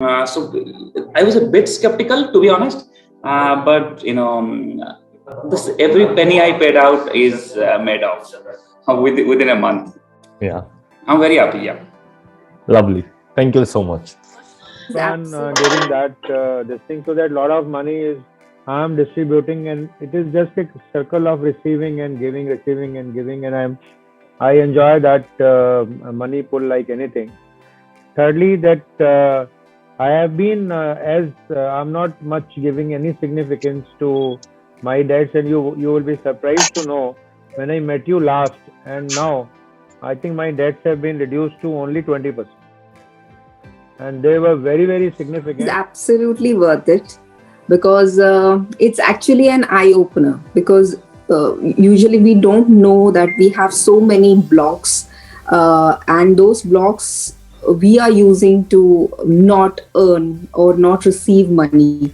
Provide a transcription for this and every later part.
So I was a bit skeptical, to be honest, but this every penny I paid out is made off within a month. Yeah, I'm very happy. Yeah. lovely. Thank you so much. Fun during that this thing, so that lot of money is I'm distributing, and it is just a circle of receiving and giving, receiving and giving, and I enjoy that money pool like anything. Thirdly, that I have been as I'm not much giving any significance to my debts, and you will be surprised to know when I met you last and now, I think my debts have been reduced to only 20%, and they were very very It is significant. absolutely worth it because it's actually an eye opener. Because usually we don't know that we have so many blocks, and those blocks we are using to not earn or not receive money.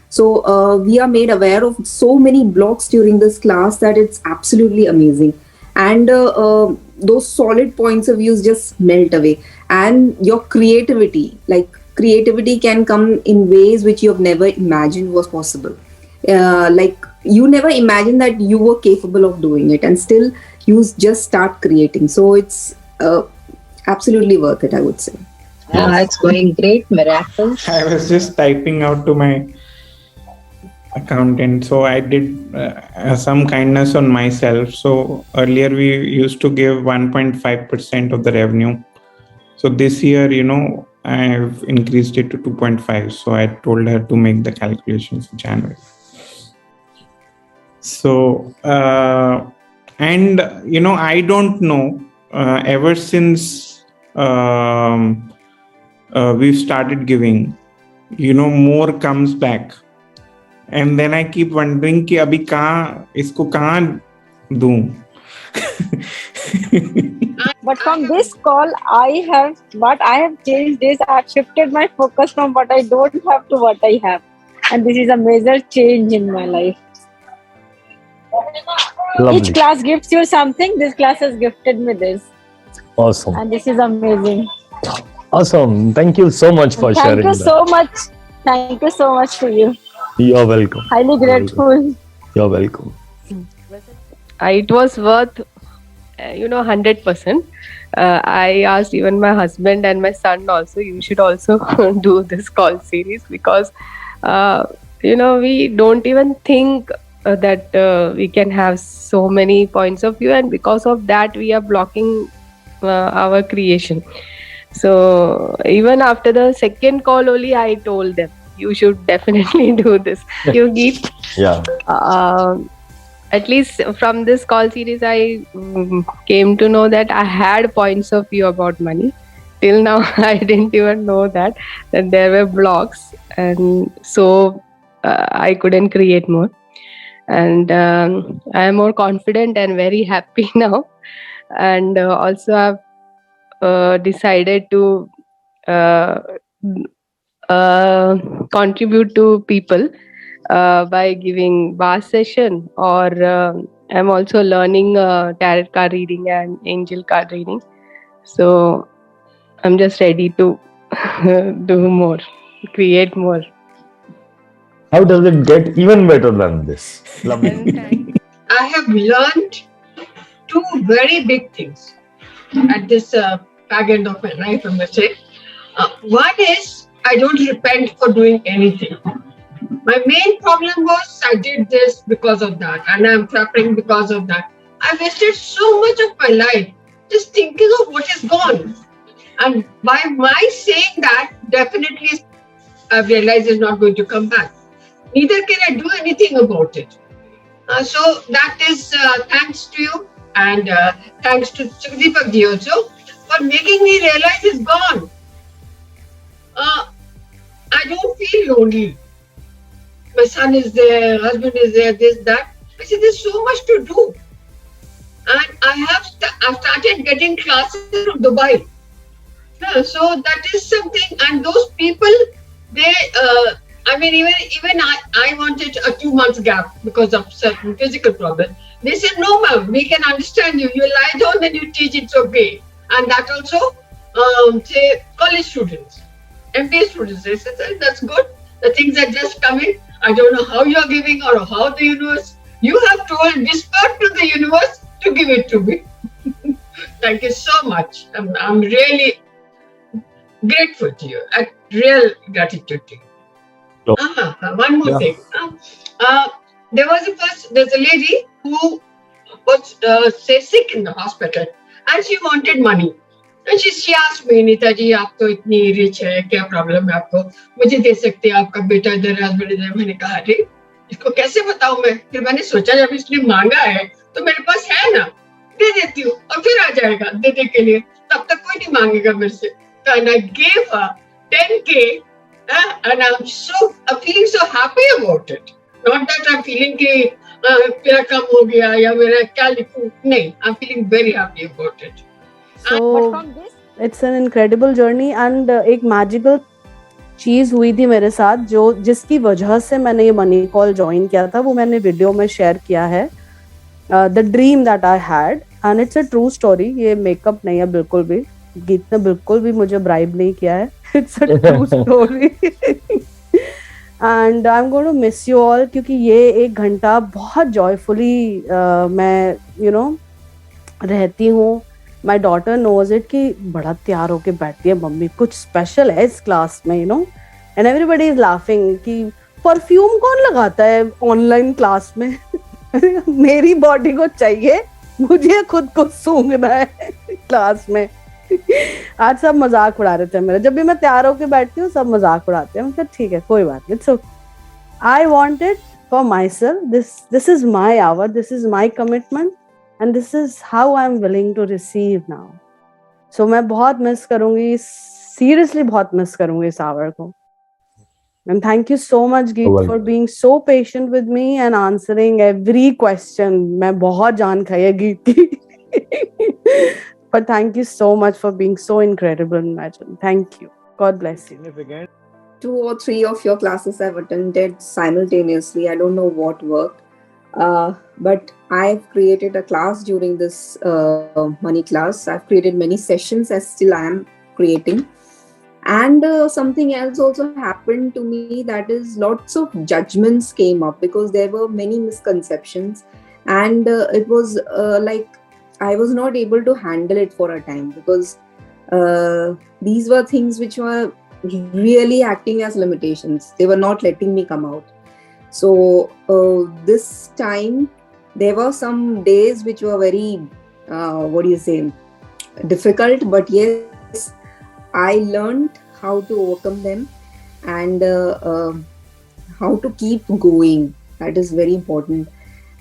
So we are made aware of so many blocks during this class that it's absolutely amazing. And those solid points of views just melt away. And your creativity, like creativity can come in ways which you have never imagined was possible. Like you never imagined that you were capable of doing it, and still you just start creating. So it's absolutely worth it, I would say. It's going great, miracle. I was just typing out to my accountant, so I did some kindness on myself. So earlier we used to give 1.5% of the revenue. So this year, I have increased it to 2.5. So I told her to make the calculations in January. So, and I don't know, ever since we've started giving, more comes back. And then I keep wondering कि अभी इसको कहाँ दूँ? But from this call, what I have changed is I have shifted my focus from what I don't have to what I have. And this is a major change in my life. Lovely. Each class gives you something. This class has gifted me this. Awesome. And this is amazing. Awesome. Thank you so much for Thank sharing you that. so much. Thank you so much to you. You're welcome. Highly grateful. You're welcome. It was worth 100%. I asked even my husband and my son also, you should also do this call series, because we don't even think that we can have so many points of view, and because of that we are blocking our creation. So even after the second call only, I told them you should definitely do this. You give Yeah. at least from this call series, I came to know that I had points of view about money. Till now, I didn't even know that there were blocks, and so I couldn't create more. And I am more confident and very happy now. And also, I've decided to contribute to people by giving bar session, or I'm also learning tarot card reading and angel card reading. So I'm just ready to do more, create more. How does it get even better than this? Lovely. I have learned two very big things at this fag end of my life, I must say. One is I don't repent for doing anything. My main problem was I did this because of that, and I'm suffering because of that. I wasted so much of my life just thinking of what is gone. And by my saying that, definitely I've realized it's not going to come back. Neither can I do anything about it. So that is thanks to you, and thanks to Sukhdeepak ji also for making me realize it's gone. I don't feel lonely. My son is there, husband is there, this, that. I said, there's so much to do. And I've started getting classes from Dubai. So that is something, and those people, they, even I wanted a 2 months gap because of certain physical problems. They said, no ma'am, we can understand you. You lie down and you teach, it's okay. And that also, say, college students. MBA students. I said, that's good. The things are just coming. I don't know how you're giving or how the universe. You have told, whispered to the universe to give it to me. Thank you so much. I'm really grateful to you. Real gratitude to you. Oh. One more Yeah. thing. There's a lady who was sick in the hospital and she wanted money. And she asked me, Nita ji, आप तो इतनी rich है, क्या problem है आपको? मुझे दे सकते हैं, आपका बेटा इधर हस्बैंड इधर. मैंने कहा अरे इसको कैसे बताऊं मैं? फिर मैंने सोचा जब इसने मांगा है तो मेरे पास है ना, दे देती हूँ और फिर आ जाएगा देने के लिए. तब तक कोई नहीं मांगेगा मेरे से. And I gave her 10K, and I'm feeling so happy about it. Not that I'm feeling कि मेरा कम हो गया या मेरा क्या लिखूं. नहीं, I'm feeling very happy about it. But So from this, it's an incredible journey and एक magical चीज हुई थी मेरे साथ जो जिसकी वजह से मैंने ये मनी कॉल ज्वाइन किया था, वो मैंने वीडियो में शेयर किया है. The dream that I had and it's a true story. ये मेकअप नहीं है बिल्कुल भी. गीत ने बिल्कुल भी मुझे ब्राइब नहीं किया है. It's a true story and I am going to miss you all, क्योंकि ये 1 घंटा बहुत जॉयफुली मैं रहती हूँ. माई डॉटर नोज इट कि बड़ा तैयार होके बैठती है मम्मी, कुछ स्पेशल है इस क्लास में, एंड एवरीबडी इज लाफिंग कि परफ्यूम कौन लगाता है ऑनलाइन क्लास में. मेरी बॉडी को चाहिए, मुझे खुद को सूंघना है क्लास में. आज सब मजाक उड़ा रहे थे मेरा. जब भी मैं तैयार होके बैठती हूँ सब मजाक उड़ाते हैं. मतलब ठीक है, कोई बात नहीं, it's okay. I want it for myself. This is my hour, this is my commitment and this is how I'm willing to receive now. So मैं बहुत मिस करूंगी, seriously बहुत मिस करूंगी इस hour को. And thank you so much Geet for being so patient with me and answering every question. मैं बहुत जान खाई है Geet की. But thank you so much for being so incredible, Imagine. Thank you. God bless you. Significant. 2 or 3 of your classes I've attended simultaneously. I don't know what worked. But I've created a class during this money class. I've created many sessions as still I am creating. And something else also happened to me, that is lots of judgments came up because there were many misconceptions. And it was like I was not able to handle it for a time because these were things which were really acting as limitations. They were not letting me come out. So this time there were some days which were very difficult, but yes, I learned how to overcome them and how to keep going. That is very important,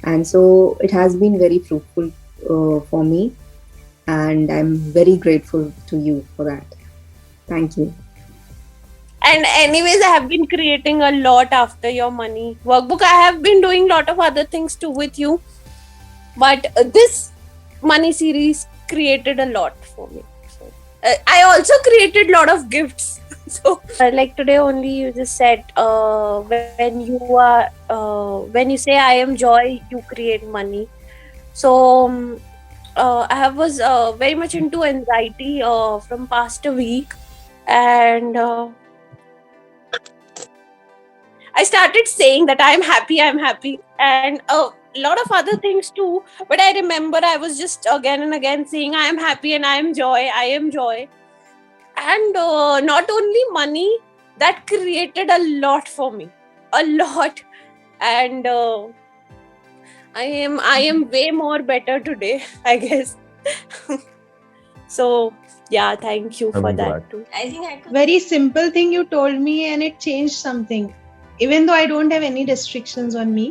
and so it has been very fruitful for me, and I'm very grateful to you for that. Thank you. And anyways, I have been creating a lot after your money workbook. I have been doing a lot of other things too with you, but this money series created a lot for me. So, I also created a lot of gifts. So like today only you just said when you say I am joy, you create money. So I was very much into anxiety from past a week, and I started saying that I'm happy, and a lot of other things too. But I remember I was just again and again saying I am happy and I am joy. And not only money, that created a lot for me, a lot. And I am way more better today, I guess. So yeah, thank you for that too. I think I could. Very simple thing you told me, and it changed something. Even though I don't have any restrictions on me,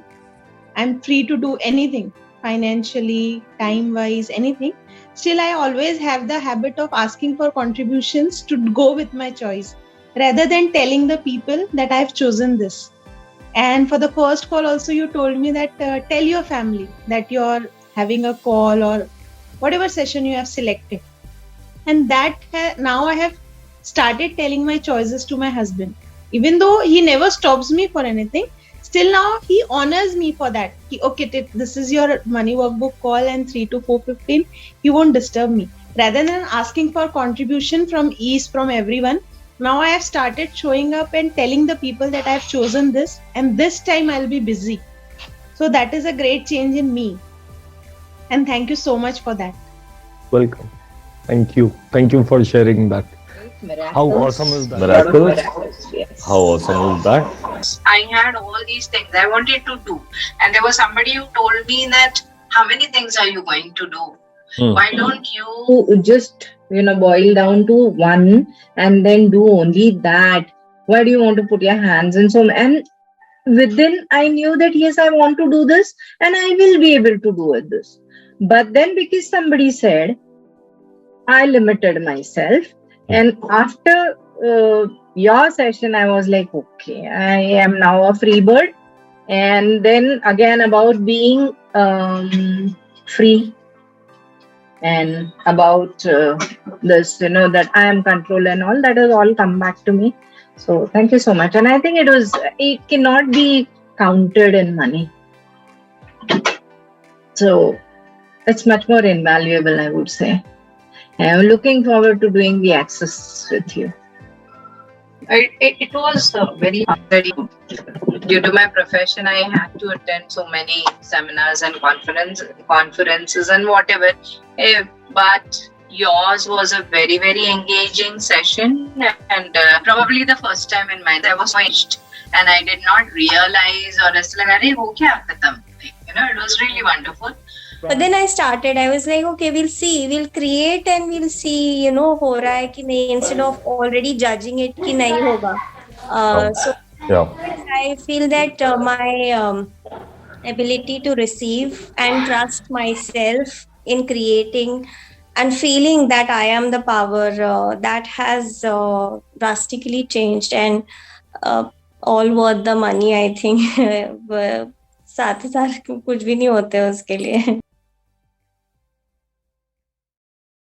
I'm free to do anything, financially, time-wise, anything. Still, I always have the habit of asking for contributions to go with my choice, rather than telling the people that I've chosen this. And for the first call also, you told me that tell your family that you're having a call or whatever session you have selected. And that now I have started telling my choices to my husband. Even though he never stops me for anything, still now he honors me for that. Okay, this is your money workbook call and 3 to 4:15. He won't disturb me. Rather than asking for contribution from East, from everyone, Now I have started showing up and telling the people that I have chosen this, and this time I'll be busy. So that is a great change in me. And thank you so much for that. Welcome. Thank you. Thank you for sharing that. How awesome is that? Miracles? Yes. How awesome is that? I had all these things I wanted to do, and there was somebody who told me that, how many things are you going to do? Why don't you just boil down to one and then do only that? Why do you want to put your hands in so? And within I knew that yes, I want to do this and I will be able to do this. But then because somebody said, I limited myself. And after your session, I was like, okay, I am now a free bird. And then again about being free and about this, that I am control and all, that has all come back to me. So thank you so much. And I think it cannot be counted in money. So it's much more invaluable, I would say. I'm looking forward to doing the access with you. It was very due to my profession. I had to attend so many seminars and conferences and whatever. But yours was a very, very engaging session, and probably the first time in my life I was finished, and I did not realize or it was really wonderful. But then I was like, okay, we'll create and we'll see, हो रहा है कि नहीं, instead of already judging it कि नहीं होगा. So I feel that my ability to receive and trust myself in creating and feeling that I am the power, that has drastically changed, and all worth the money, I think. साथ ही साथ कुछ भी नहीं होते उसके लिए.